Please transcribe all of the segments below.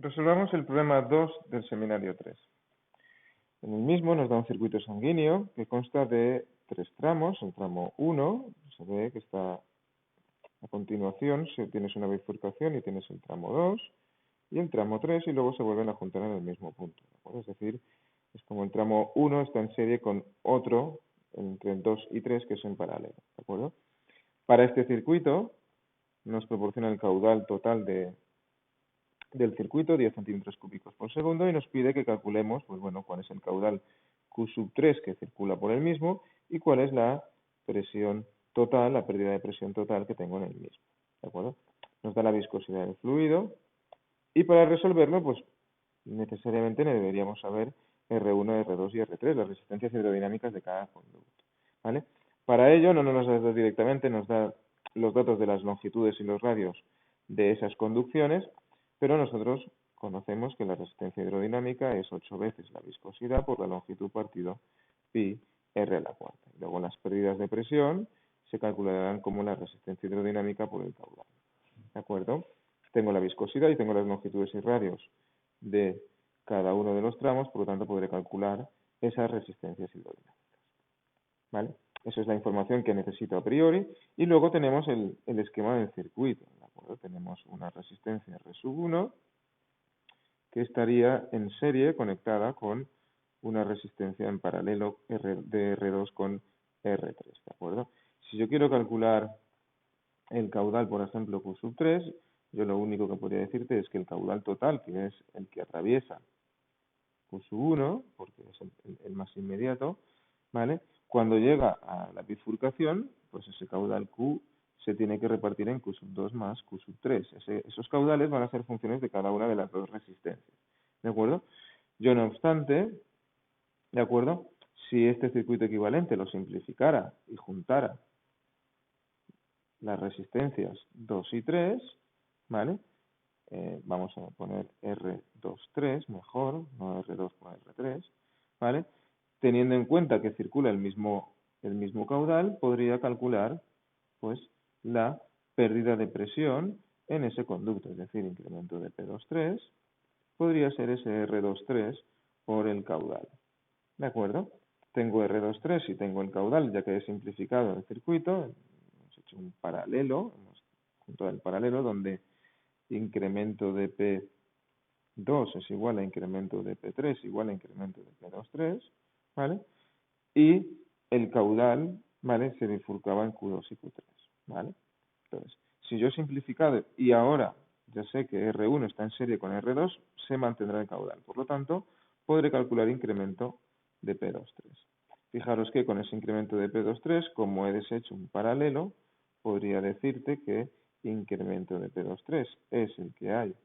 Resolvamos el problema 2 del seminario 3. En el mismo nos da un circuito sanguíneo que consta de 3 tramos. El tramo 1 se ve que está a continuación, si tienes una bifurcación y tienes el tramo 2 y el tramo 3 y luego se vuelven a juntar en el mismo punto. ¿De acuerdo? Es decir, es como el tramo 1 está en serie con otro entre el 2 y 3 que es en paralelo. ¿De acuerdo? Para este circuito nos proporciona el caudal total del circuito, 10 centímetros cúbicos por segundo, y nos pide que calculemos, pues bueno, cuál es el caudal Q sub 3 que circula por el mismo y cuál es la presión total, la pérdida de presión total que tengo en el mismo. ¿De acuerdo? Nos da la viscosidad del fluido y para resolverlo, pues necesariamente deberíamos saber R1, R2 y R3, las resistencias hidrodinámicas de cada conducto. ¿Vale? Para ello no nos da directamente, nos da los datos de las longitudes y los radios de esas conducciones, pero nosotros conocemos que la resistencia hidrodinámica es 8 veces la viscosidad por la longitud partido pi r a la cuarta. Luego las pérdidas de presión se calcularán como la resistencia hidrodinámica por el caudal. ¿De acuerdo? Tengo la viscosidad y tengo las longitudes y radios de cada uno de los tramos, por lo tanto podré calcular esas resistencias hidrodinámicas. ¿Vale? Esa es la información que necesito a priori. Y luego tenemos el esquema del circuito. ¿De acuerdo? Tenemos una resistencia R sub 1 que estaría en serie conectada con una resistencia en paralelo de R2 con R3. ¿De acuerdo? Si yo quiero calcular el caudal, por ejemplo, Q sub 3, yo lo único que podría decirte es que el caudal total, que es el que atraviesa Q sub 1, porque es el más inmediato, ¿vale? Cuando llega a la bifurcación, pues ese caudal Q se tiene que repartir en Q sub 2 más Q sub 3. Esos caudales van a ser funciones de cada una de las dos resistencias, ¿de acuerdo? Yo, no obstante, ¿de acuerdo? Si este circuito equivalente lo simplificara y juntara las resistencias 2 y 3, ¿vale? Vamos a poner R23 mejor, no R2 con R3, ¿vale? Teniendo en cuenta que circula el mismo caudal, podría calcular pues la pérdida de presión en ese conducto, es decir, incremento de P23, podría ser ese R23 por el caudal. ¿De acuerdo? Tengo R23 y tengo el caudal, ya que he simplificado el circuito, hemos hecho un paralelo, hemos juntado el paralelo donde incremento de P2 es igual a incremento de P3 igual a incremento de P23, ¿vale? Y el caudal, ¿vale? Se bifurcaba en Q2 y Q3, ¿vale? Entonces, si yo he simplificado y ahora ya sé que R1 está en serie con R2, se mantendrá el caudal. Por lo tanto, podré calcular incremento de P23. Fijaros que con ese incremento de P23, como he deshecho un paralelo, podría decirte que incremento de P23 es el que hay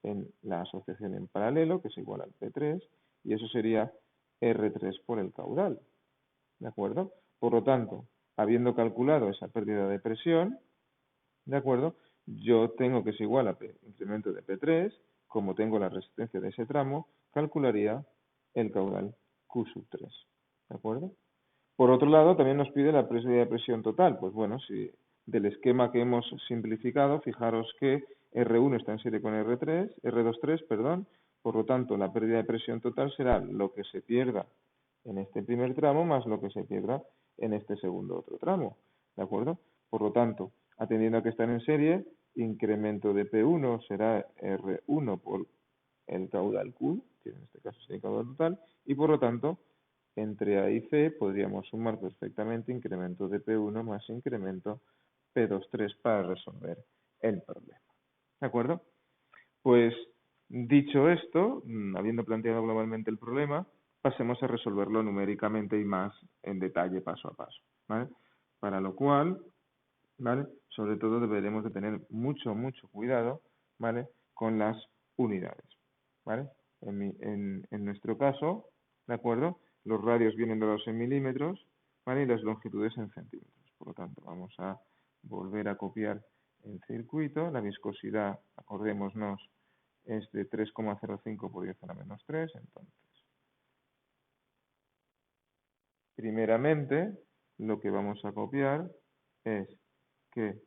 en la asociación en paralelo, que es igual al P3, y eso sería R3 por el caudal. ¿De acuerdo? Por lo tanto, habiendo calculado esa pérdida de presión, ¿de acuerdo? Yo tengo que es igual a P, incremento de P3, como tengo la resistencia de ese tramo, calcularía el caudal Q sub 3. ¿De acuerdo? Por otro lado, también nos pide la pérdida de presión total. Pues bueno, si del esquema que hemos simplificado, fijaros que R1 está en serie con R3, R23, perdón, por lo tanto, la pérdida de presión total será lo que se pierda en este primer tramo más lo que se pierda en este segundo otro tramo, ¿de acuerdo? Por lo tanto, atendiendo a que están en serie, incremento de P1 será R1 por el caudal Q, que en este caso sería el caudal total, y por lo tanto, entre A y C podríamos sumar perfectamente incremento de P1 más incremento P23 para resolver el problema. ¿De acuerdo? Pues dicho esto, habiendo planteado globalmente el problema, pasemos a resolverlo numéricamente y más en detalle paso a paso, ¿vale? Para lo cual, ¿vale? Sobre todo deberemos de tener mucho cuidado, ¿vale? Con las unidades, ¿vale? En nuestro caso, ¿de acuerdo? Los radios vienen dados en milímetros, ¿vale? Y las longitudes en centímetros. Por lo tanto, vamos a volver a copiar el circuito. La viscosidad, acordémonos, es de 3,05 por 10 a la menos 3. Entonces, primeramente, lo que vamos a copiar es que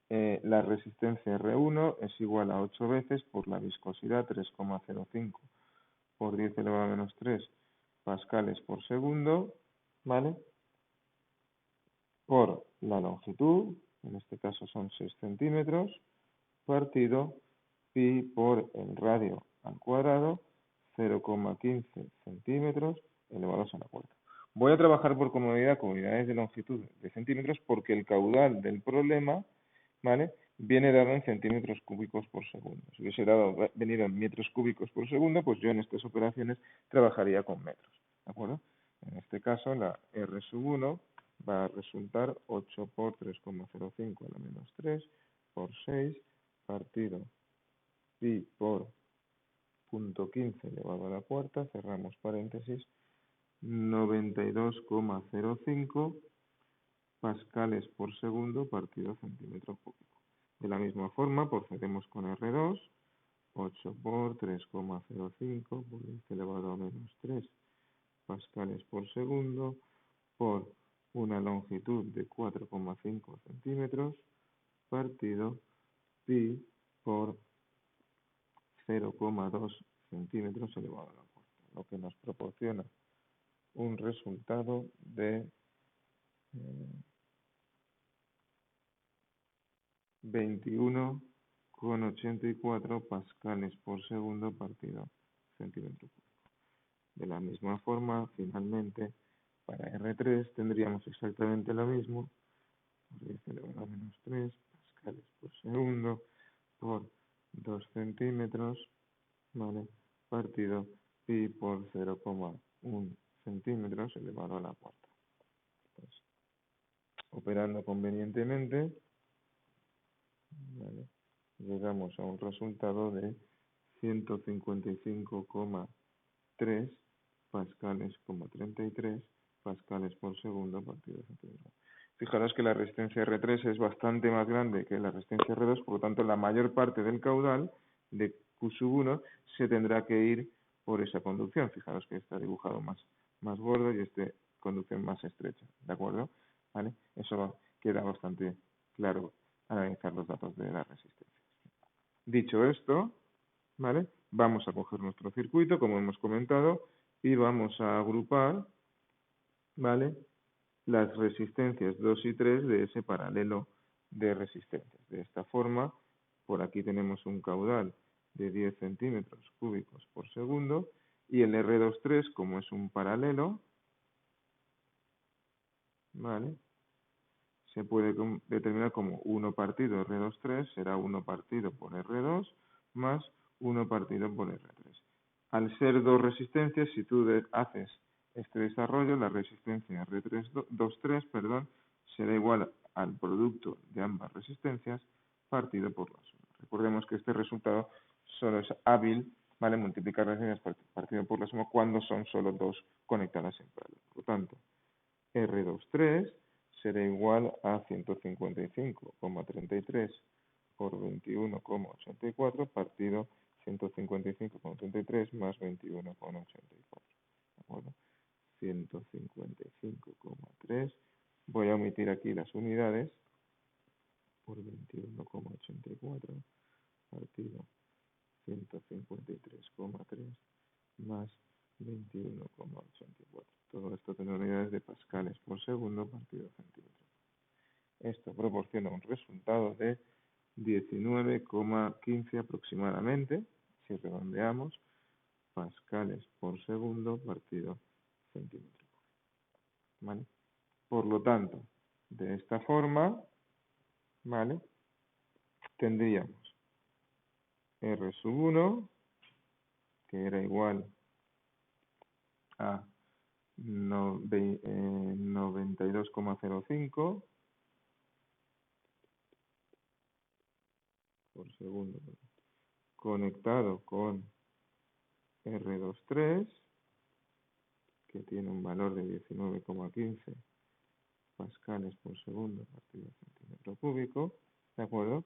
la resistencia R1 es igual a 8 veces por la viscosidad 3,05 por 10 elevado a menos 3 pascales por segundo, ¿vale? Por la longitud, en este caso son 6 centímetros, partido pi por el radio al cuadrado, 0,15 centímetros elevados a la cuarta. Voy a trabajar por comodidad con unidades de longitud de centímetros porque el caudal del problema, ¿vale?, viene dado en centímetros cúbicos por segundo. Si hubiese venido en metros cúbicos por segundo, pues yo en estas operaciones trabajaría con metros, ¿de acuerdo? En este caso, la R sub 1 va a resultar 8 por 3,05 a la menos 3 por 6 partido pi por 0,15 elevado a la cuarta, cerramos paréntesis, 92,05 pascales por segundo partido centímetro cúbico. De la misma forma, procedemos con R2, 8 por 3,05 por 10 elevado a menos 3 pascales por segundo por una longitud de 4,5 centímetros partido pi por 0,2 centímetros elevado a la cuarta, lo que nos proporciona un resultado de 21,84 pascales por segundo partido centímetro cúbico. De la misma forma, finalmente, para R3 tendríamos exactamente lo mismo, 10 elevado a menos 3 pascales por segundo por 2 centímetros, ¿vale?, partido pi por 0,1 centímetros elevado a la cuarta. Entonces, operando convenientemente, ¿vale?, llegamos a un resultado de 155,3 pascales, 33 pascales por segundo partido centímetro. Fijaros que la resistencia R3 es bastante más grande que la resistencia R2, por lo tanto la mayor parte del caudal de Q sub 1 se tendrá que ir por esa conducción. Fijaros que está dibujado más gordo y conducción más estrecha, ¿de acuerdo? ¿Vale? Eso queda bastante claro al analizar los datos de la resistencia. Dicho esto, ¿vale?, vamos a coger nuestro circuito, como hemos comentado, y vamos a agrupar, ¿vale?, las resistencias 2 y 3 de ese paralelo de resistencias. De esta forma, por aquí tenemos un caudal de 10 centímetros cúbicos por segundo, y el R23, como es un paralelo, ¿vale?, se puede determinar como 1 partido R23 será 1 partido por R2 más 1 partido por R3. Al ser dos resistencias, si tú haces este desarrollo, la resistencia R23 será igual al producto de ambas resistencias partido por la suma. Recordemos que este resultado solo es hábil, ¿vale?, multiplicar resistencias partido por la suma cuando son solo dos conectadas en paralelo. Por lo tanto, R23 será igual a 155,33 por 21,84 partido 155,33 más 21,84. ¿De acuerdo? 155,3. Voy a omitir aquí las unidades por 21,84 partido 153,3 más 21,84. Todo esto tiene unidades de pascales por segundo partido centímetro. Esto proporciona un resultado de 19,15 aproximadamente, si redondeamos, pascales por segundo partido centímetro. ¿Vale? Por lo tanto, de esta forma, ¿vale?, tendríamos R sub 1, que era igual a 92,05 por segundo, conectado con R23, que tiene un valor de 19,15 pascales por segundo partido centímetro cúbico, ¿de acuerdo?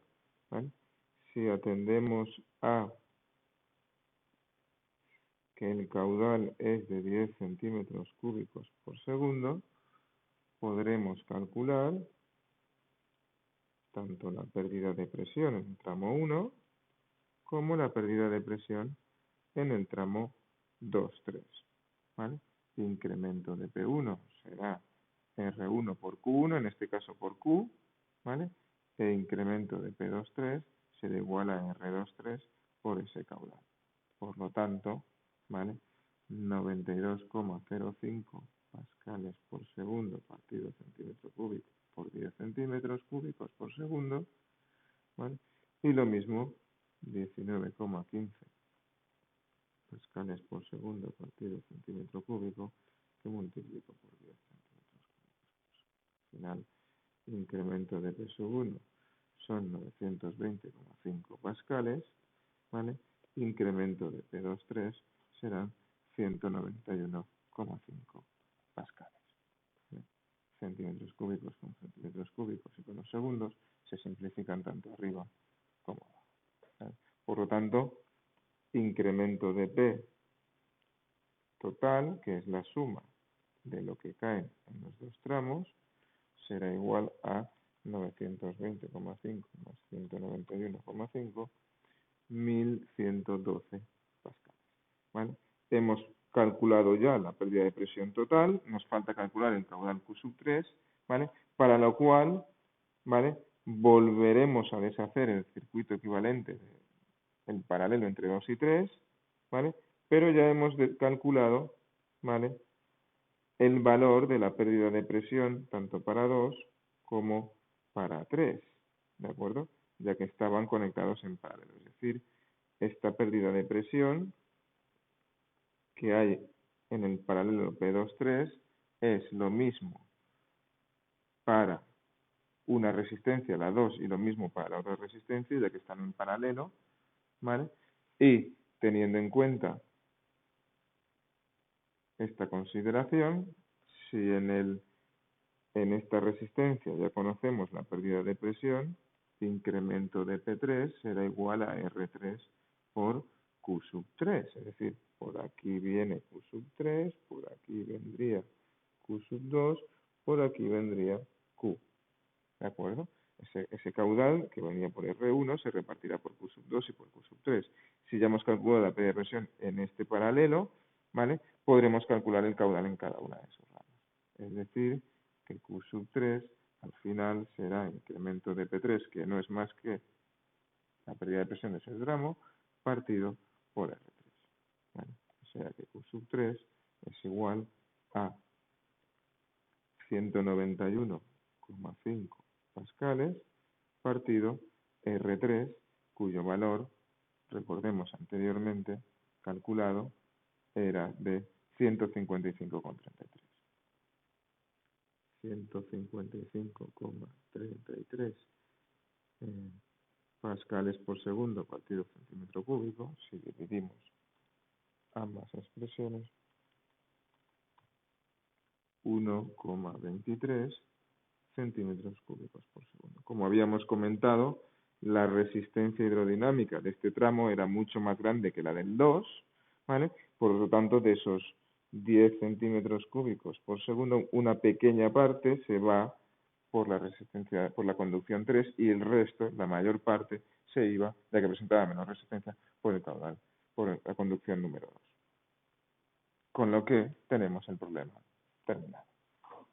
¿Vale? Si atendemos a que el caudal es de 10 centímetros cúbicos por segundo, podremos calcular tanto la pérdida de presión en el tramo 1 como la pérdida de presión en el tramo 2-3, ¿vale? Incremento de P1 será R1 por Q1, en este caso por Q, ¿vale? E incremento de P23 será igual a R23 por ese caudal. Por lo tanto, ¿vale? 92,05 pascales por segundo partido centímetro cúbico por 10 centímetros cúbicos por segundo, ¿vale? Y lo mismo, 19,15 pascales por segundo partido centímetro cúbico que multiplico por 10 centímetros cúbicos. Al final, incremento de P1 son 920,5 pascales, ¿vale? Incremento de P23 serán 191,5 pascales. ¿Vale? Centímetros cúbicos con centímetros cúbicos y con los segundos se simplifican tanto arriba como abajo. ¿Vale? Por lo tanto, incremento de P total, que es la suma de lo que cae en los dos tramos, será igual a 920,5 más 191,5, 1112 pascales. ¿Vale? Hemos calculado ya la pérdida de presión total, nos falta calcular el caudal Q3, ¿vale? Para lo cual, ¿vale? Volveremos a deshacer el circuito equivalente, el paralelo entre 2 y 3, ¿vale? Pero ya hemos calculado, ¿vale? El valor de la pérdida de presión tanto para 2 como para 3, ¿de acuerdo? Ya que estaban conectados en paralelo. Es decir, esta pérdida de presión que hay en el paralelo P23 es lo mismo para una resistencia, la 2, y lo mismo para la otra resistencia, ya que están en paralelo, ¿vale? Y teniendo en cuenta esta consideración, si en esta resistencia ya conocemos la pérdida de presión, incremento de P3 será igual a R3 por Q3, es decir, por aquí viene Q3, por aquí vendría Q2, por aquí vendría Q, ¿de acuerdo? Ese caudal que venía por R1 se repartirá por Q2 y por Q3. Si ya hemos calculado la pérdida de presión en este paralelo, ¿vale? Podremos calcular el caudal en cada una de esos ramos. Es decir, que Q3 al final será incremento de P3, que no es más que la pérdida de presión de ese tramo, partido por R3. ¿Vale? O sea que Q3 es igual a 191,5 pascales partido R3, cuyo valor, recordemos anteriormente, calculado, era de 155,33. 155,33 pascales por segundo partido centímetro cúbico, si dividimos ambas expresiones, 1,23 centímetros cúbicos por segundo. Como habíamos comentado, la resistencia hidrodinámica de este tramo era mucho más grande que la del 2, ¿vale? Por lo tanto, de esos 10 centímetros cúbicos por segundo, una pequeña parte se va por la resistencia, por la conducción 3, y el resto, la mayor parte, se iba, ya que presentaba menor resistencia, por el caudal, por la conducción número 2. Con lo que tenemos el problema terminado.